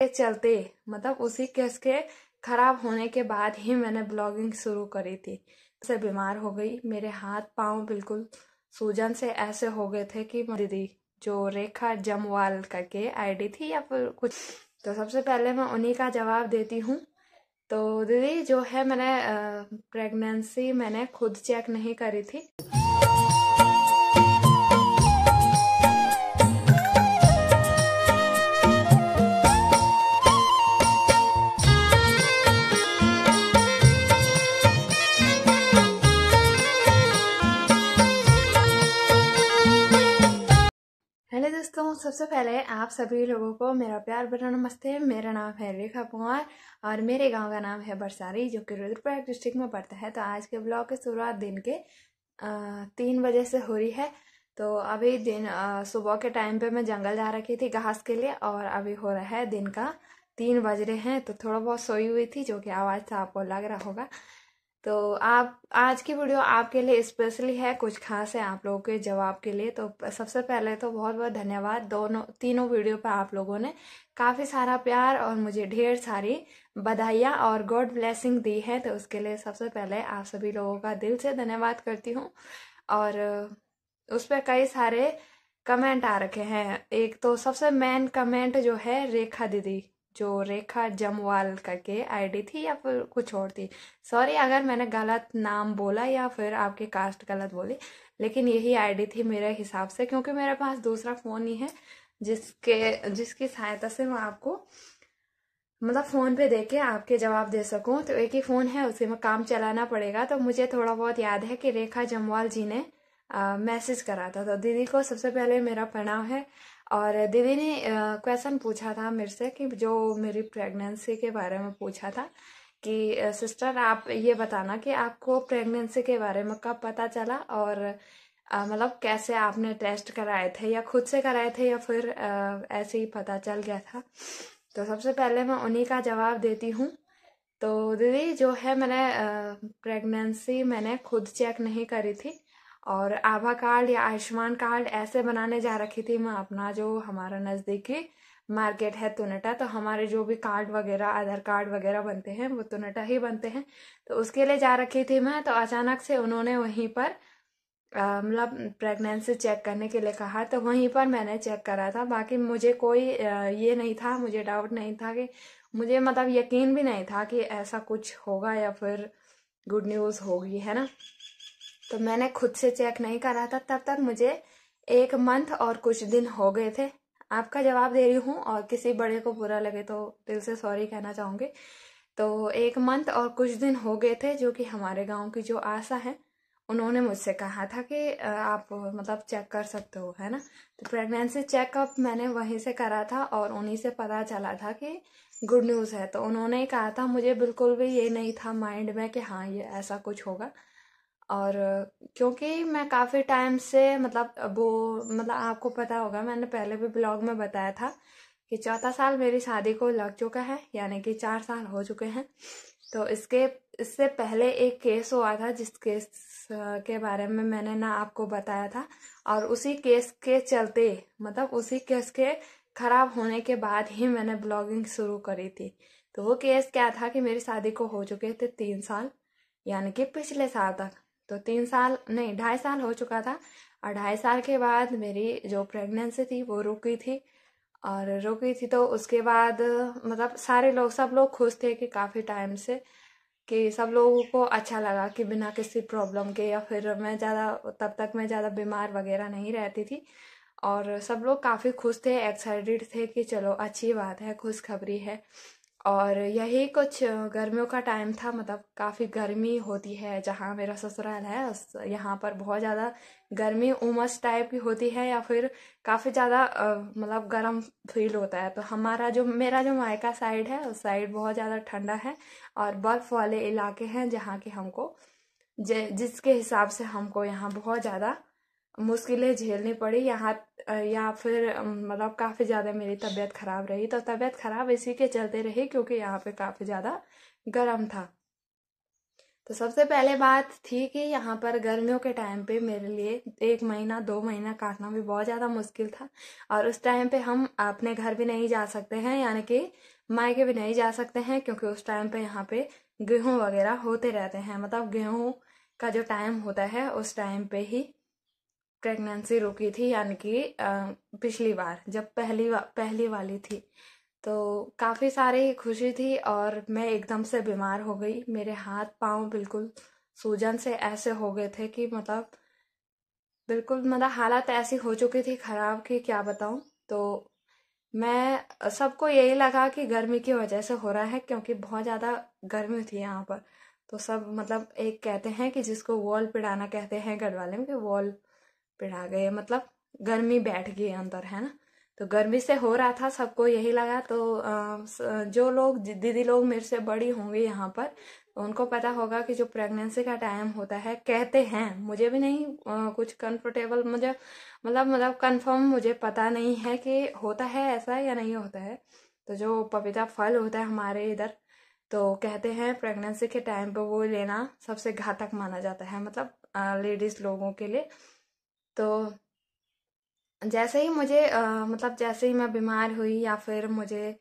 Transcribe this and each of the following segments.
के चलते मतलब उसी केस के खराब होने के बाद ही मैंने ब्लॉगिंग शुरू करी थी। से बीमार हो गई, मेरे हाथ पांव बिल्कुल सूजन से ऐसे हो गए थे कि दीदी जो रेखा जमवाल करके आईडी थी या फिर कुछ, तो सबसे पहले मैं उन्हीं का जवाब देती हूँ। तो दीदी जो है मैंने प्रेगनेंसी मैंने खुद चेक नहीं करी थी। हेलो दोस्तों, सबसे पहले आप सभी लोगों को मेरा प्यार भरा नमस्ते। मेरा नाम है रेखा पंवार और मेरे गांव का नाम है बरसारी, जो कि रुद्रप्रयाग डिस्ट्रिक्ट में पड़ता है। तो आज के ब्लॉग की शुरुआत दिन के 3 बजे से हो रही है। तो अभी दिन सुबह के टाइम पे मैं जंगल जा रखी थी घास के लिए, और अभी हो रहा है दिन का 3 बज रहे हैं। तो थोड़ा बहुत सोई हुई थी, जो कि आवाज़ से आपको लग रहा होगा। तो आप आज की वीडियो आपके लिए स्पेशली है, कुछ खास है आप लोगों के जवाब के लिए। तो सबसे पहले तो बहुत बहुत धन्यवाद। तीनों वीडियो पर आप लोगों ने काफ़ी सारा प्यार और मुझे ढेर सारी बधाइयाँ और गॉड ब्लेसिंग दी है। तो उसके लिए सबसे पहले आप सभी लोगों का दिल से धन्यवाद करती हूँ। और उस पर कई सारे कमेंट आ रखे हैं। एक तो सबसे मेन कमेंट जो है रेखा दीदी, जो रेखा जमवाल करके आईडी थी या फिर कुछ और थी, सॉरी अगर मैंने गलत नाम बोला या फिर आपकी कास्ट गलत बोली, लेकिन यही आईडी थी मेरे हिसाब से, क्योंकि मेरे पास दूसरा फ़ोन ही है जिसकी सहायता से मैं आपको मतलब फ़ोन पे देख के आपके जवाब दे सकूं। तो एक ही फ़ोन है, उसी में काम चलाना पड़ेगा। तो मुझे थोड़ा बहुत याद है कि रेखा जमवाल जी ने मैसेज करा था। तो दीदी को सबसे पहले मेरा प्रणाम है। और दीदी ने क्वेश्चन पूछा था मेरे से, कि जो मेरी प्रेगनेंसी के बारे में पूछा था कि सिस्टर आप ये बताना कि आपको प्रेगनेंसी के बारे में कब पता चला, और मतलब कैसे आपने टेस्ट कराए थे, या खुद से कराए थे, या फिर ऐसे ही पता चल गया था। तो सबसे पहले मैं उन्हीं का जवाब देती हूँ। तो दीदी जो है मैंने प्रेगनेंसी मैंने खुद चेक नहीं करी थी, और आभा कार्ड या आयुष्मान कार्ड ऐसे बनाने जा रखी थी मैं अपना, जो हमारा नज़दीकी मार्केट है तुनेटा। तो हमारे जो भी कार्ड वगैरह आधार कार्ड वगैरह बनते हैं वो तुनेटा ही बनते हैं। तो उसके लिए जा रखी थी मैं। तो अचानक से उन्होंने वहीं पर मतलब प्रेगनेंसी चेक करने के लिए कहा, तो वहीं पर मैंने चेक करा था। बाकी मुझे कोई ये नहीं था, मुझे डाउट नहीं था कि मुझे मतलब यकीन भी नहीं था कि ऐसा कुछ होगा या फिर गुड न्यूज़ होगी, है ना। तो मैंने खुद से चेक नहीं करा था। तब तक मुझे 1 मंथ और कुछ दिन हो गए थे। आपका जवाब दे रही हूँ, और किसी बड़े को बुरा लगे तो दिल से सॉरी कहना चाहूँगी। तो 1 मंथ और कुछ दिन हो गए थे, जो कि हमारे गांव की जो आशा है उन्होंने मुझसे कहा था कि आप मतलब चेक कर सकते हो, है ना। तो प्रेगनेंसी चेकअप मैंने वहीं से करा था, और उन्हीं से पता चला था कि गुड न्यूज़ है। तो उन्होंने ही कहा था, मुझे बिल्कुल भी ये नहीं था माइंड में कि हाँ ये ऐसा कुछ होगा। और क्योंकि मैं काफ़ी टाइम से मतलब मतलब आपको पता होगा, मैंने पहले भी ब्लॉग में बताया था कि 4था साल मेरी शादी को लग चुका है, यानी कि 4 साल हो चुके हैं। तो इससे पहले एक केस हुआ था, जिस केस के बारे में मैंने ना आपको बताया था, और उसी केस के चलते मतलब उसी केस के खराब होने के बाद ही मैंने ब्लॉगिंग शुरू करी थी। तो वो केस क्या था कि मेरी शादी को हो चुके थे 3 साल, यानी कि पिछले साल तक। तो 3 साल नहीं 2.5 साल हो चुका था, और 2.5 साल के बाद मेरी जो प्रेगनेंसी थी वो रुकी थी। और रुकी थी तो उसके बाद मतलब सारे लोग सब लोग खुश थे कि काफ़ी टाइम से, कि सब लोगों को अच्छा लगा कि बिना किसी प्रॉब्लम के, या फिर मैं ज़्यादा तब तक मैं ज़्यादा बीमार वगैरह नहीं रहती थी। और सब लोग काफ़ी खुश थे, एक्साइटेड थे कि चलो अच्छी बात है, खुशखबरी है। और यही कुछ गर्मियों का टाइम था, मतलब काफ़ी गर्मी होती है जहाँ मेरा ससुराल है, यहाँ पर बहुत ज़्यादा गर्मी उमस टाइप की होती है, या फिर काफ़ी ज़्यादा मतलब गर्म फील होता है। तो मेरा जो मायका साइड है उस साइड बहुत ज़्यादा ठंडा है, और बर्फ़ वाले इलाके हैं जहाँ के हमको जिसके हिसाब से हमको यहाँ बहुत ज़्यादा मुश्किलें झेलनी पड़ी यहाँ। या फिर मतलब काफ़ी ज़्यादा मेरी तबीयत ख़राब रही। तो तबीयत ख़राब इसी के चलते रही क्योंकि यहाँ पे काफ़ी ज़्यादा गर्म था। तो सबसे पहले बात थी कि यहाँ पर गर्मियों के टाइम पे मेरे लिए 1 महीना 2 महीना काटना भी बहुत ज़्यादा मुश्किल था, और उस टाइम पे हम अपने घर भी नहीं जा सकते हैं, यानी कि मायके भी नहीं जा सकते हैं क्योंकि उस टाइम पे यहाँ पे गेहूं वगैरह होते रहते हैं। मतलब गेहूं का जो टाइम होता है उस टाइम पे ही प्रेगनेंसी रुकी थी, यानी कि पिछली बार जब पहली वाली थी। तो काफ़ी सारी खुशी थी और मैं एकदम से बीमार हो गई। मेरे हाथ पांव बिल्कुल सूजन से ऐसे हो गए थे कि मतलब बिल्कुल मतलब हालत ऐसी हो चुकी थी खराब कि क्या बताऊं। तो मैं सबको यही लगा कि गर्मी की वजह से हो रहा है क्योंकि बहुत ज़्यादा गर्मी थी यहाँ पर। तो सब मतलब एक कहते हैं कि जिसको वॉल पिड़ाना कहते हैं गढ़वाले में, कि वॉल पिड़ा गए, मतलब गर्मी बैठ गई अंदर, है ना। तो गर्मी से हो रहा था, सबको यही लगा। तो जो लोग दीदी लोग मेरे से बड़ी होंगी यहाँ पर, तो उनको पता होगा कि जो प्रेगनेंसी का टाइम होता है, कहते हैं, मुझे भी नहीं कुछ कंफर्टेबल, मुझे मतलब कंफर्म मुझे पता नहीं है कि होता है ऐसा या नहीं होता है। तो जो पपीता फल होता है हमारे इधर, तो कहते हैं प्रेगनेंसी के टाइम पे वो लेना सबसे घातक माना जाता है, मतलब लेडीज लोगों के लिए। तो जैसे ही मुझे मतलब जैसे ही मैं बीमार हुई या फिर मुझे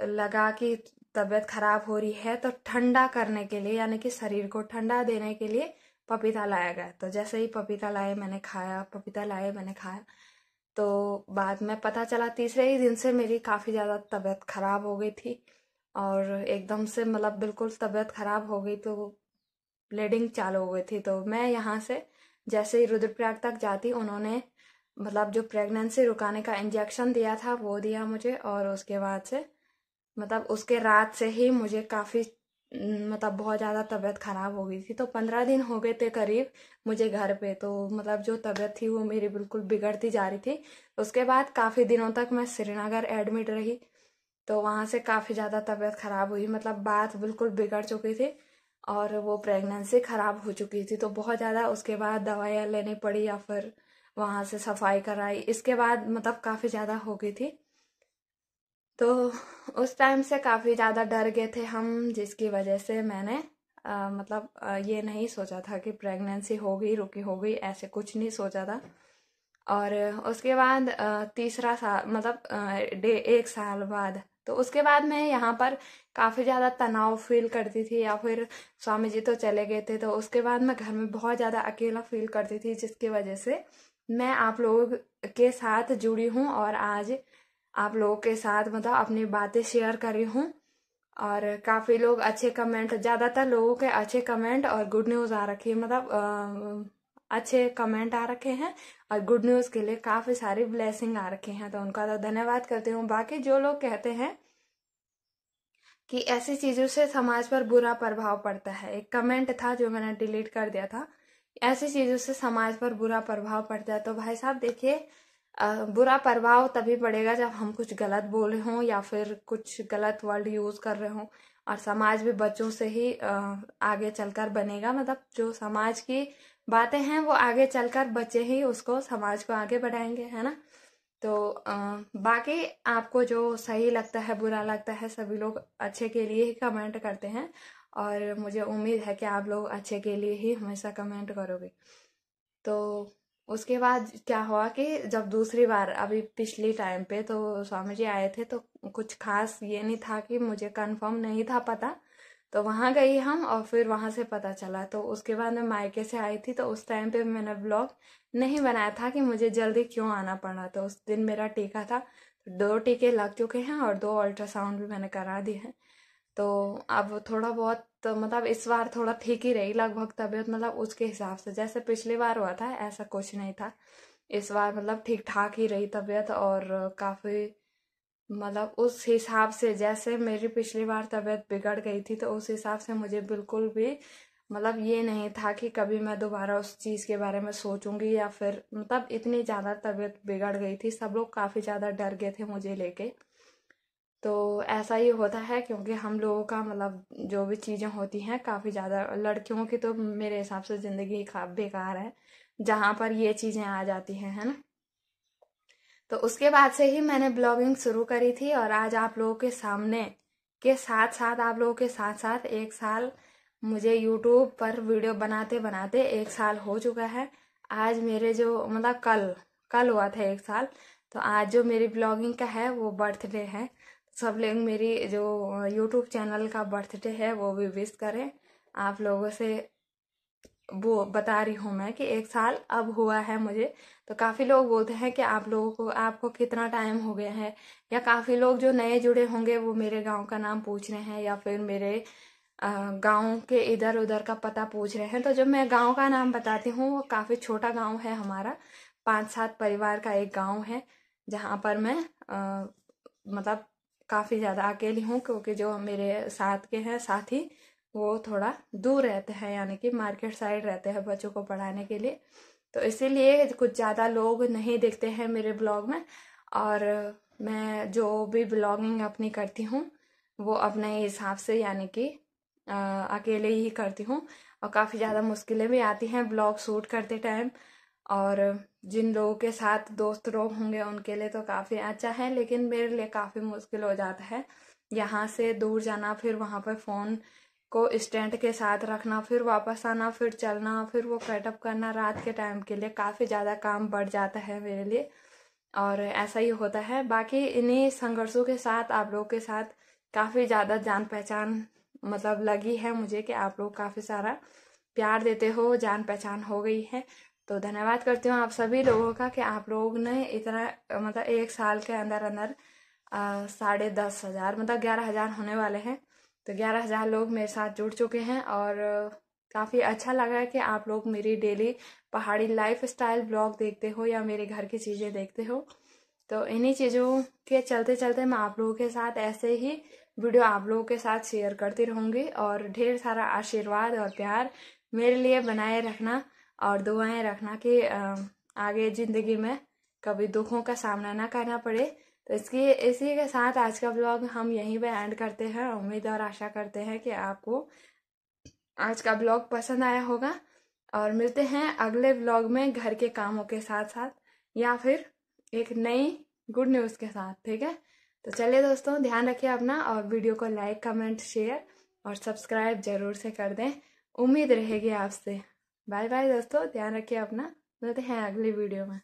लगा कि तबीयत खराब हो रही है, तो ठंडा करने के लिए यानी कि शरीर को ठंडा देने के लिए पपीता लाया गया। तो जैसे ही पपीता लाए मैंने खाया, पपीता लाए मैंने खाया, तो बाद में पता चला तीसरे ही दिन से मेरी काफ़ी ज़्यादा तबीयत खराब हो गई थी। और एकदम से मतलब बिल्कुल तबीयत खराब हो गई, तो ब्लीडिंग चालू हो गई थी। तो मैं यहाँ से जैसे ही रुद्रप्रयाग तक जाती, उन्होंने मतलब जो प्रेगनेंसी रुकाने का इंजेक्शन दिया था वो दिया मुझे। और उसके बाद से मतलब उसके रात से ही मुझे काफ़ी मतलब बहुत ज़्यादा तबीयत खराब हो गई थी। तो 15 दिन हो गए थे करीब मुझे घर पे। तो मतलब जो तबीयत थी वो मेरी बिल्कुल बिगड़ती जा रही थी। उसके बाद काफ़ी दिनों तक मैं श्रीनगर एडमिट रही। तो वहाँ से काफ़ी ज़्यादा तबीयत खराब हुई, मतलब बात बिल्कुल बिगड़ चुकी थी और वो प्रेगनेंसी खराब हो चुकी थी। तो बहुत ज़्यादा उसके बाद दवाइयाँ लेनी पड़ी या फिर वहाँ से सफाई कराई, इसके बाद मतलब काफ़ी ज़्यादा हो गई थी। तो उस टाइम से काफ़ी ज़्यादा डर गए थे हम, जिसकी वजह से मैंने मतलब ये नहीं सोचा था कि प्रेगनेंसी हो गई, रुकी हो गई, ऐसे कुछ नहीं सोचा था। और उसके बाद तीसरा साल मतलब 1 साल बाद, तो उसके बाद मैं यहाँ पर काफ़ी ज़्यादा तनाव फील करती थी, या फिर स्वामी जी तो चले गए थे, तो उसके बाद मैं घर में बहुत ज़्यादा अकेला फील करती थी, जिसकी वजह से मैं आप लोगों के साथ जुड़ी हूँ और आज आप लोगों के साथ मतलब अपनी बातें शेयर करी हूँ। और काफ़ी लोग अच्छे कमेंट, ज़्यादातर लोगों के अच्छे कमेंट और गुड न्यूज़ आ रखी है, मतलब अच्छे कमेंट आ रखे हैं और गुड न्यूज़ के लिए काफ़ी सारी ब्लेसिंग आ रखी हैं। तो उनका तो धन्यवाद करती हूँ। बाकी जो लोग कहते हैं कि ऐसी चीज़ों से समाज पर बुरा प्रभाव पड़ता है, एक कमेंट था जो मैंने डिलीट कर दिया था, ऐसी चीज़ों से समाज पर बुरा प्रभाव पड़ता है। तो भाई साहब देखिए, बुरा प्रभाव तभी पड़ेगा जब हम कुछ गलत बोल रहे हों या फिर कुछ गलत वर्ड यूज़ कर रहे हों। और समाज भी बच्चों से ही आगे चलकर बनेगा, मतलब जो समाज की बातें हैं वो आगे चलकर बच्चे ही उसको, समाज को आगे बढ़ाएंगे, है ना। तो बाकी आपको जो सही लगता है, बुरा लगता है, सभी लोग अच्छे के लिए ही कमेंट करते हैं और मुझे उम्मीद है कि आप लोग अच्छे के लिए ही हमेशा कमेंट करोगे। तो उसके बाद क्या हुआ कि जब दूसरी बार अभी पिछली टाइम पे तो स्वामी जी आए थे, तो कुछ खास ये नहीं था कि मुझे कंफर्म नहीं था पता। तो वहाँ गई हम और फिर वहाँ से पता चला। तो उसके बाद मैं मायके से आई थी, तो उस टाइम पे मैंने ब्लॉग नहीं बनाया था कि मुझे जल्दी क्यों आना पड़ा। तो उस दिन मेरा टीका था, तो 2 टीके लग चुके हैं और 2 अल्ट्रासाउंड भी मैंने करा दिए हैं। तो अब थोड़ा बहुत तो मतलब इस बार थोड़ा ठीक ही रही लगभग तबीयत, मतलब उसके हिसाब से जैसे पिछली बार हुआ था ऐसा कुछ नहीं था। इस बार मतलब ठीक ठाक ही रही तबीयत और काफ़ी मतलब उस हिसाब से जैसे मेरी पिछली बार तबीयत बिगड़ गई थी, तो उस हिसाब से मुझे बिल्कुल भी मतलब ये नहीं था कि कभी मैं दोबारा उस चीज़ के बारे में सोचूंगी या फिर मतलब इतनी ज़्यादा तबीयत बिगड़ गई थी, सब लोग काफ़ी ज़्यादा डर गए थे मुझे लेके। तो ऐसा ही होता है क्योंकि हम लोगों का मतलब जो भी चीज़ें होती हैं काफ़ी ज़्यादा, लड़कियों की तो मेरे हिसाब से ज़िंदगी बेकार है जहाँ पर ये चीज़ें आ जाती हैं, है ना। तो उसके बाद से ही मैंने ब्लॉगिंग शुरू करी थी और आज आप लोगों के सामने के साथ साथ, आप लोगों के साथ साथ 1 साल मुझे यूट्यूब पर वीडियो बनाते बनाते 1 साल हो चुका है। आज मेरे जो मतलब कल कल हुआ था 1 साल, तो आज जो मेरी ब्लॉगिंग का है वो बर्थडे है। सब लोग मेरी जो यूट्यूब चैनल का बर्थडे है वो भी विश करें। आप लोगों से वो बता रही हूँ मैं कि 1 साल अब हुआ है मुझे। तो काफ़ी लोग बोलते हैं कि आप लोगों को आपको कितना टाइम हो गया है, या काफ़ी लोग जो नए जुड़े होंगे वो मेरे गांव का नाम पूछ रहे हैं, या फिर मेरे गांव के इधर उधर का पता पूछ रहे हैं। तो जब मैं गांव का नाम बताती हूँ, वो काफ़ी छोटा गांव है हमारा, 5-7 परिवार का एक गांव है, जहाँ पर मैं मतलब काफ़ी ज़्यादा अकेली हूँ, क्योंकि जो मेरे साथ के हैं साथी वो थोड़ा दूर रहते हैं, यानी कि मार्केट साइड रहते हैं बच्चों को पढ़ाने के लिए। तो इसीलिए कुछ ज़्यादा लोग नहीं देखते हैं मेरे ब्लॉग में। और मैं जो भी ब्लॉगिंग अपनी करती हूँ वो अपने हिसाब से, यानी कि अकेले ही करती हूँ। और काफ़ी ज़्यादा मुश्किलें भी आती हैं ब्लॉग शूट करते टाइम। और जिन लोगों के साथ दोस्त लोग होंगे उनके लिए तो काफ़ी अच्छा है, लेकिन मेरे लिए काफ़ी मुश्किल हो जाता है यहाँ से दूर जाना, फिर वहाँ पर फ़ोन को स्टैंड के साथ रखना, फिर वापस आना, फिर चलना, फिर वो कटअप करना रात के टाइम के लिए। काफ़ी ज़्यादा काम बढ़ जाता है मेरे लिए, और ऐसा ही होता है। बाकी इन्हीं संघर्षों के साथ आप लोगों के साथ काफ़ी ज़्यादा जान पहचान मतलब लगी है मुझे, कि आप लोग काफ़ी सारा प्यार देते हो, जान पहचान हो गई है। तो धन्यवाद करती हूँ आप सभी लोगों का कि आप लोग ने इतना मतलब 1 साल के अंदर अंदर 10,500 मतलब 11,000 होने वाले हैं। तो 11,000 लोग मेरे साथ जुड़ चुके हैं, और काफ़ी अच्छा लगा है कि आप लोग मेरी डेली पहाड़ी लाइफ स्टाइल ब्लॉग देखते हो या मेरे घर की चीज़ें देखते हो। तो इन्हीं चीज़ों के चलते चलते मैं आप लोगों के साथ ऐसे ही वीडियो आप लोगों के साथ शेयर करती रहूँगी, और ढेर सारा आशीर्वाद और प्यार मेरे लिए बनाए रखना, और दुआएं रखना कि आगे ज़िंदगी में कभी दुखों का सामना ना करना पड़े। तो इसी के साथ आज का ब्लॉग हम यहीं पे एंड करते हैं। उम्मीद और आशा करते हैं कि आपको आज का ब्लॉग पसंद आया होगा, और मिलते हैं अगले ब्लॉग में घर के कामों के साथ साथ, या फिर एक नई गुड न्यूज़ के साथ। ठीक है, तो चलिए दोस्तों, ध्यान रखिए अपना, और वीडियो को लाइक कमेंट शेयर और सब्सक्राइब जरूर से कर दें। उम्मीद रहेगी आपसे। बाय बाय दोस्तों, ध्यान रखिए अपना, मिलते हैं अगली वीडियो में।